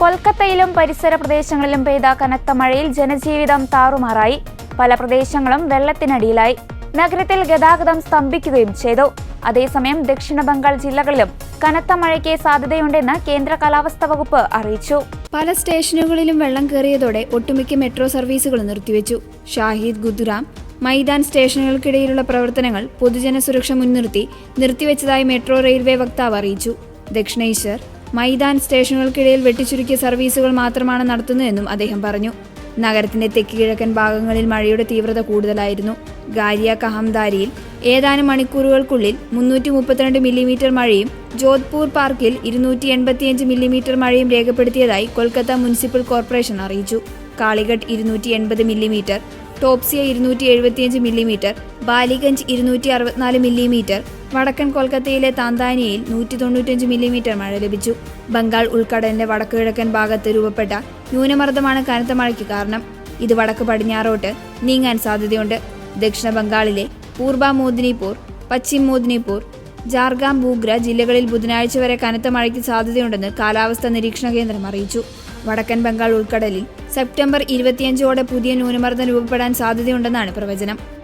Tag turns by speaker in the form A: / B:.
A: കൊൽക്കത്തയിലും പരിസര പ്രദേശങ്ങളിലും പെയ്ത കനത്ത മഴയിൽ ജനജീവിതം താറുമാറായി. പല പ്രദേശങ്ങളും വെള്ളത്തിനടിയിലായി. നഗരത്തിൽ ഗതാഗതം സ്തംഭിക്കുകയും ചെയ്തു. അതേസമയം ദക്ഷിണ ബംഗാൾ ജില്ലകളിലും കനത്ത മഴയ്ക്ക് സാധ്യതയുണ്ടെന്ന് കേന്ദ്ര കാലാവസ്ഥാ വകുപ്പ് അറിയിച്ചു.
B: പല സ്റ്റേഷനുകളിലും വെള്ളം കയറിയതോടെ ഒട്ടുമിക്ക മെട്രോ സർവീസുകൾ നിർത്തിവെച്ചു. ഷാഹിദ് ഗുരുഗ്രാം മൈതാൻ സ്റ്റേഷനുകൾക്കിടയിലുള്ള പ്രവർത്തനങ്ങൾ പൊതുജന സുരക്ഷ മുൻനിർത്തി നിർത്തിവെച്ചതായി മെട്രോ റെയിൽവേ വക്താവ് അറിയിച്ചു. ദക്ഷിണേശ്വർ മൈതാൻ സ്റ്റേഷനുകൾക്കിടയിൽ വെട്ടിച്ചുരുക്കിയ സർവീസുകൾ മാത്രമാണ് നടത്തുന്നതെന്നും അദ്ദേഹം പറഞ്ഞു. നഗരത്തിന്റെ തെക്ക് കിഴക്കൻ ഭാഗങ്ങളിൽ മഴയുടെ തീവ്രത കൂടുതലായിരുന്നു. ഗാരിയ കഹംദാരിയിൽ ഏതാനും മണിക്കൂറുകൾക്കുള്ളിൽ 332 മില്ലിമീറ്റർ മഴയും ജോധ്പൂർ പാർക്കിൽ 285 മില്ലിമീറ്റർ മഴയും രേഖപ്പെടുത്തിയതായി കൊൽക്കത്ത മുനിസിപ്പൽ കോർപ്പറേഷൻ അറിയിച്ചു. Kalighat 280 millimetre, Topsia 275 millimetre, Ballygunge 264 millimetre, വടക്കൻ കൊൽക്കത്തയിലെ താന്താനിയയിൽ 195 മില്ലിമീറ്റർ മഴ ലഭിച്ചു. ബംഗാൾ ഉൾക്കടലിന്റെ വടക്കു കിഴക്കൻ ഭാഗത്ത് രൂപപ്പെട്ട ന്യൂനമർദ്ദമാണ് കനത്ത മഴയ്ക്ക് കാരണം. ഇത് വടക്ക് പടിഞ്ഞാറോട്ട് നീങ്ങാൻ സാധ്യതയുണ്ട്. ദക്ഷിണ ബംഗാളിലെ പൂർബ മോദിനിപൂർ, പശ്ചിം മോദിനിപൂർ, ജാർഗ്രാം, ബൂഗ്ര ജില്ലകളിൽ ബുധനാഴ്ച വരെ കനത്ത മഴയ്ക്ക് സാധ്യതയുണ്ടെന്ന് കാലാവസ്ഥാ നിരീക്ഷണ കേന്ദ്രം അറിയിച്ചു. വടക്കൻ ബംഗാൾ ഉൾക്കടലിൽ സെപ്റ്റംബർ 25ഓടെ പുതിയ ന്യൂനമർദ്ദം രൂപപ്പെടാൻ സാധ്യതയുണ്ടെന്നാണ് പ്രവചനം.